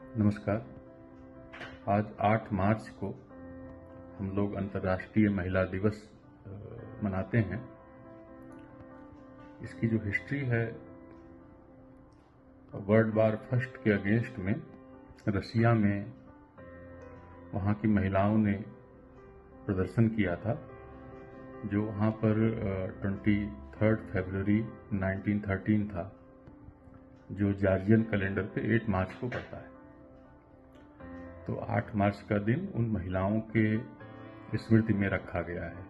नमस्कार। आज 8 मार्च को हम लोग अंतर्राष्ट्रीय महिला दिवस मनाते हैं। इसकी जो हिस्ट्री है, वर्ल्ड वार फर्स्ट के अगेंस्ट में रसिया में वहाँ की महिलाओं ने प्रदर्शन किया था, जो वहाँ पर 23 फरवरी 1913 था, जो जॉर्जियन कैलेंडर पे 8 मार्च को पड़ता है। तो 8 मार्च का दिन उन महिलाओं के स्मृति में रखा गया है।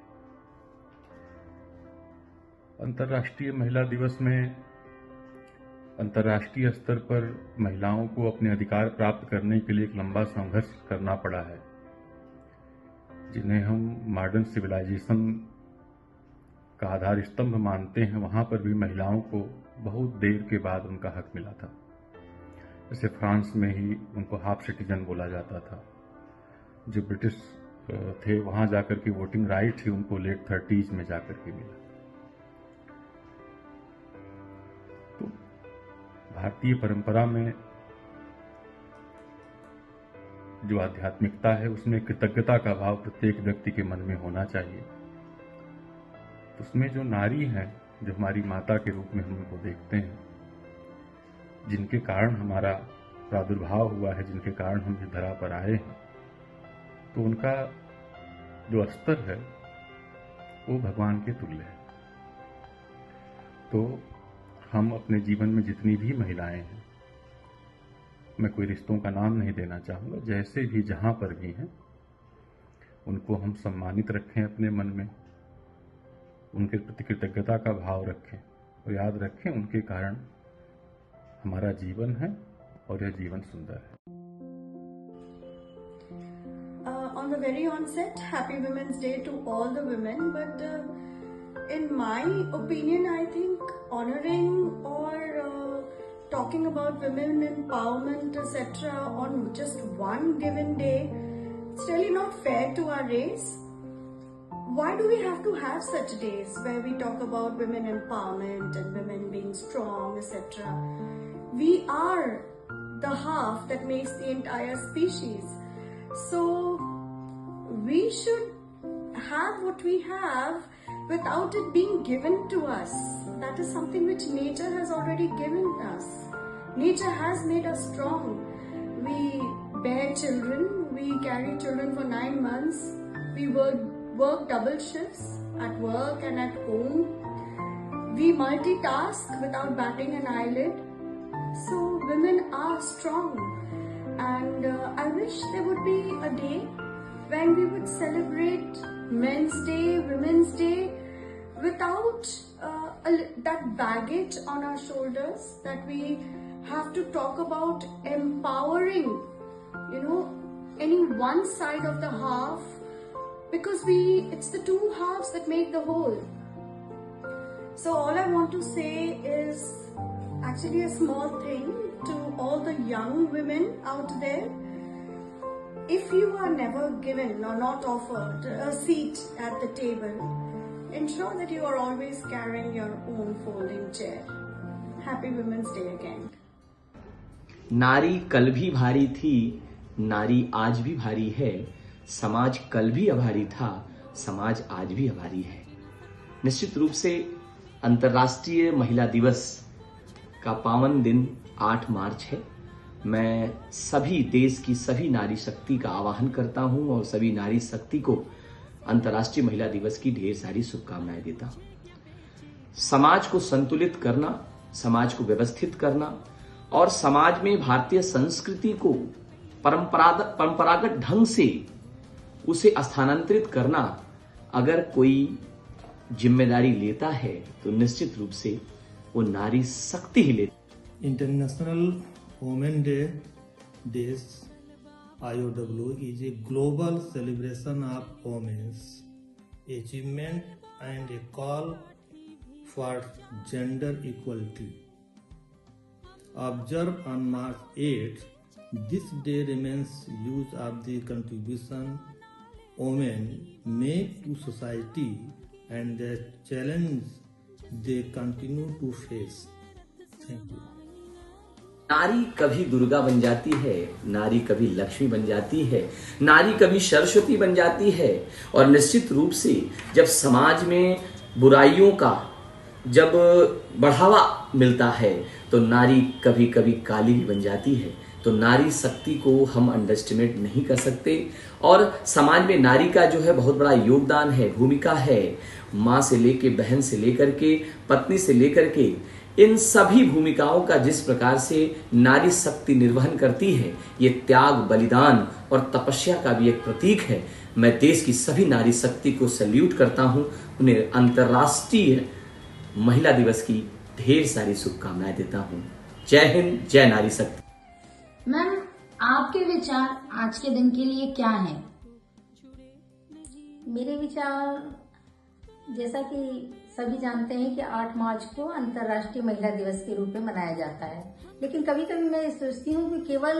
अंतर्राष्ट्रीय महिला दिवस में अंतर्राष्ट्रीय स्तर पर महिलाओं को अपने अधिकार प्राप्त करने के लिए एक लंबा संघर्ष करना पड़ा है, जिन्हें हम मॉडर्न सिविलाइजेशन का आधार स्तंभ मानते हैं। वहाँ पर भी महिलाओं को बहुत देर के बाद उनका हक मिला था। जैसे फ्रांस में ही उनको हाफ सिटीजन बोला जाता था। जो ब्रिटिश थे, वहाँ जाकर के वोटिंग राइट ही उनको लेट 30s में जाकर के मिला। तो भारतीय परंपरा में जो आध्यात्मिकता है, उसमें कृतज्ञता का भाव प्रत्येक व्यक्ति के मन में होना चाहिए। तो उसमें जो नारी है, जो हमारी माता के रूप में हम उनको देखते हैं, जिनके कारण हमारा प्रादुर्भाव हुआ है, जिनके कारण हम इस धरा पर आए हैं, तो उनका जो स्तर है वो भगवान के तुल्य है। तो हम अपने जीवन में जितनी भी महिलाएं हैं, मैं कोई रिश्तों का नाम नहीं देना चाहूँगा, जैसे भी जहाँ पर भी हैं, उनको हम सम्मानित रखें अपने मन में, उनके प्रति कृतज्ञता का भाव रखें और याद रखें उनके कारण हमारा जीवन है और यह जीवन सुंदर है। On the very onset, happy Women's Day to all the women, but in my opinion, I think honoring or talking about women empowerment, etc. on just one given day, it's really not fair to our race. Why do we have to have such days where we talk about women empowerment and women being strong, etc.? We are the half that makes the entire species. So we should have what we have without it being given to us. That is something which nature has already given us. Nature has made us strong. We bear children, we carry children for 9 months, we work double shifts at work and at home. We multitask without batting an eyelid. So women are strong, and I wish there would be a day when we would celebrate Men's Day, Women's Day without that baggage on our shoulders, that we have to talk about empowering, any one side of the half, because it's the two halves that make the whole. So all I want to say is actually a small thing to all the young women out there. If you are never given or not offered a seat at the table, ensure that you are always carrying your own folding chair. Happy Women's Day again. नारी कल भी भारी थी, नारी आज भी भारी है। समाज कल भी आभारी था, समाज आज भी आभारी है। निश्चित रूप से अंतर्राष्ट्रीय महिला दिवस का पावन दिन 8 मार्च है। मैं सभी देश की सभी नारी शक्ति का आह्वान करता हूं और सभी नारी शक्ति को अंतर्राष्ट्रीय महिला दिवस की ढेर सारी शुभकामनाएं देता हूं। समाज को संतुलित करना, समाज को व्यवस्थित करना और समाज में भारतीय संस्कृति को परंपरागत ढंग से उसे स्थानांतरित करना अगर कोई जिम्मेदारी लेता है तो निश्चित रूप से वो नारी शक्ति ही लेती। International women day days IOW is a global celebration of women's achievement and a call for gender equality. Observed on March 8, this day remains use of the contribution women make to society and the challenge they continue to face. Thank you. नारी कभी दुर्गा बन जाती है, नारी कभी लक्ष्मी बन जाती है, नारी कभी सरस्वती बन जाती है। और निश्चित रूप से जब समाज में बुराइयों का जब बढ़ावा मिलता है तो नारी कभी कभी काली भी बन जाती है। तो नारी शक्ति को हम अंडरएस्टिमेट नहीं कर सकते। और समाज में नारी का जो है बहुत बड़ा योगदान है, भूमिका है। माँ से लेके, बहन से लेकर के, पत्नी से लेकर के, इन सभी भूमिकाओं का जिस प्रकार से नारी शक्ति निर्वहन करती है, ये त्याग, बलिदान और तपस्या का भी एक प्रतीक है। मैं देश की सभी नारी शक्ति को सैल्यूट करता हूं, उन्हें अंतर्राष्ट्रीय महिला दिवस की ढेर सारी शुभकामनाएं देता हूं। जय हिंद, जय नारी शक्ति। मैम, आपके विचार आज के दिन के लिए क्या हैं? मेरे विचार, जैसा कि सभी जानते हैं कि 8 मार्च को अंतर्राष्ट्रीय महिला दिवस के रूप में मनाया जाता है, लेकिन कभी कभी मैं सोचती हूँ कि केवल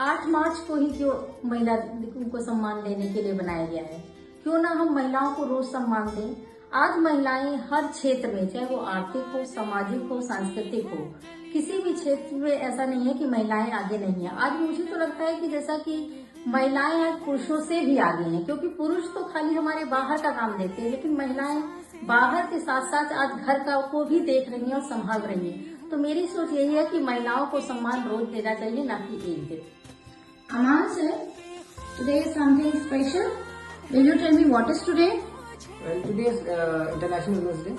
8 मार्च को ही क्यों महिला को सम्मान देने के लिए बनाया गया है। क्यों ना हम महिलाओं को रोज सम्मान दें। आज महिलाएं हर क्षेत्र में, चाहे वो आर्थिक हो, सामाजिक हो, सांस्कृतिक हो, किसी भी क्षेत्र में ऐसा नहीं है कि महिलाएं आगे नहीं है। आज मुझे तो लगता है कि जैसा कि महिलाएं आज पुरुषों से भी आगे हैं, क्योंकि पुरुष तो खाली हमारे बाहर का काम देते हैं, लेकिन महिलाएं बाहर के साथ साथ आज घर का को भी देख रही हैं और संभाल रही हैं। तो मेरी सोच यही है कि महिलाओं को सम्मान रोज देना चाहिए, ना कि एक दिन। Aman sir, today is something special. Will you tell me what is today? Well, today is International Women's Day,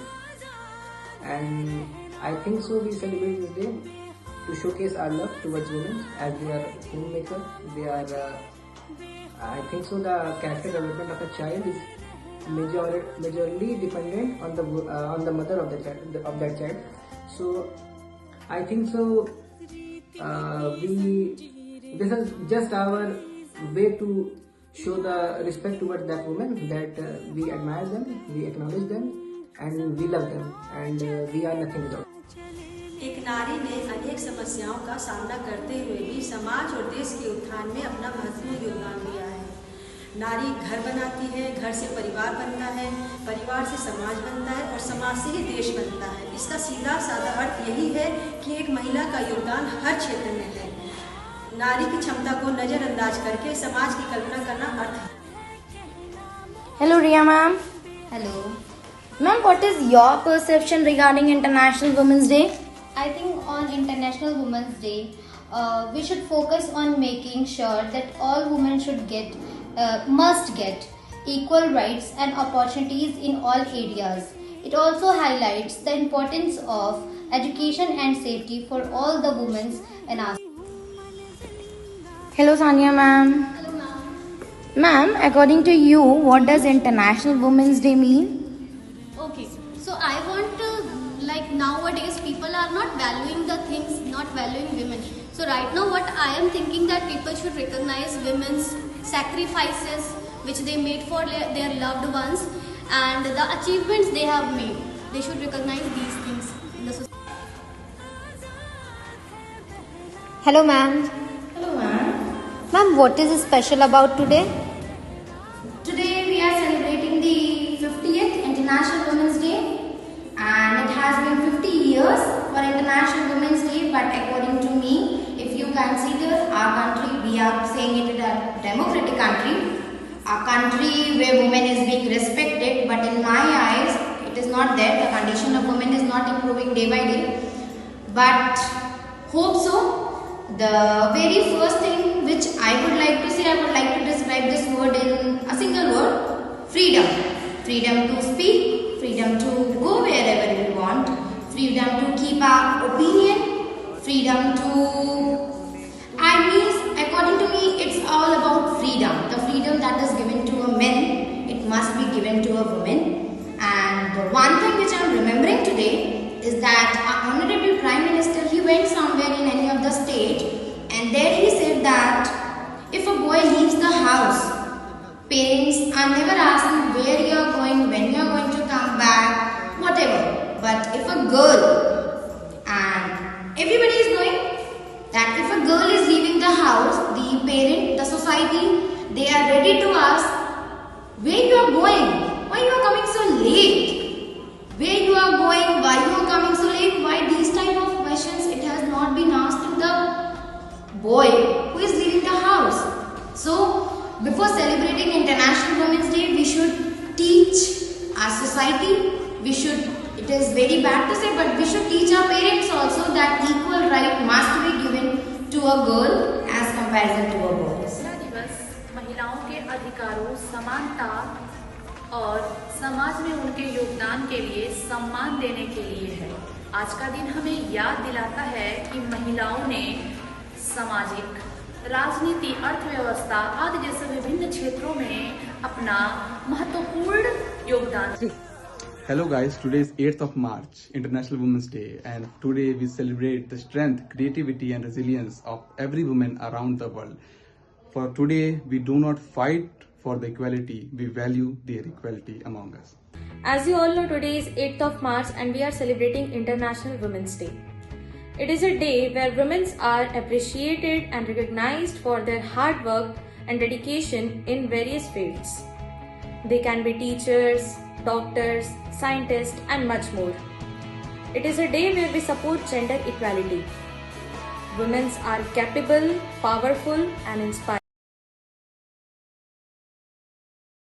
and I think so we celebrate this day to showcase our love towards women, as they are homemaker. They are, I think so, the character development of a child is majorly dependent on the mother of that child. So I think so. This is just our way to show the respect towards that woman, that we admire them, we acknowledge them, and we love them, and we are nothing without. एक नारी ने अनेक समस्याओं का सामना करते हुए भी समाज और देश के उत्थान में अपना महत्वपूर्ण योगदान दिया है। नारी घर बनाती है, घर से परिवार बनता है, परिवार से समाज बनता है और समाज से ही देश बनता है। इसका सीधा साधा अर्थ यही है कि एक महिला का योगदान हर क्षेत्र में है। नारी की क्षमता को नजरअंदाज करके समाज की कल्पना करना अर्थ है। Hello Riya ma'am. Hello. Ma'am, what is your perception regarding International Women's Day? I think on International Women's Day, we should focus on making sure that all women must get equal rights and opportunities in all areas. It also highlights the importance of education and safety for all the women in our. Hello Sania ma'am. Hello ma'am. Ma'am, according to you, what does International Women's Day mean? Okay, so I want to, like, nowadays people are not valuing the things, not valuing women. So right now what I am thinking that people should recognize women's sacrifices which they made for their loved ones and the achievements they have made. They should recognize these things in the society. Hello ma'am. Hello ma'am. Ma'am, what is special about today? Today we are celebrating the 50th International Women's Day, and it has been 50 years for International Women's Day. But according to me, if you consider our country, we are saying it is a democratic country, a country where women is being respected. But in my eyes, it is not there. The condition of women is not improving day by day. But hope so. The very first thing which I would like to say, I would like to describe this word in a single word: freedom. Freedom to speak, freedom to go wherever we want, freedom to keep our opinion, freedom to, according to me, it's all about freedom. The freedom that is given to a man, it must be given to a woman. And the one thing which I am remembering today is that our Honorable Prime Minister, he went somewhere in any of the state, and there he said that if a boy leaves the house, parents are never asking where you are going, when you are going to come back, whatever. But if a girl, and everybody is knowing that if a girl is leaving the house, the parent, the society, they are ready to ask where you are going, why you are coming so late, where you are going, why you are coming so late, why these type of questions, it has not been asked boy who is leaving the house. So before celebrating International Women's Day, we should teach our society, it is very bad to say, but we should teach our parents also that equal right must be given to a girl as comparison to a boy. यह दिवस महिलाओं के अधिकारों, समानता और समाज में उनके योगदान के लिए सम्मान देने के लिए है। आज का दिन हमें याद दिलाता है कि महिलाओं ने सामाजिक, राजनीति, अर्थव्यवस्था आदि जैसे विभिन्न क्षेत्रों में अपना महत्वपूर्ण योगदान। Hello guys, today is 8th of March, International Women's Day, and today we celebrate the strength, creativity and resilience of every woman around the world. For today, we do not fight for the equality, we value their equality among us. As you all know, today is 8th of March and we are celebrating International Women's Day. It is a day where women are appreciated and recognized for their hard work and dedication in various fields. They can be teachers, doctors, scientists and much more. It is a day where we support gender equality. Women are capable, powerful and inspiring.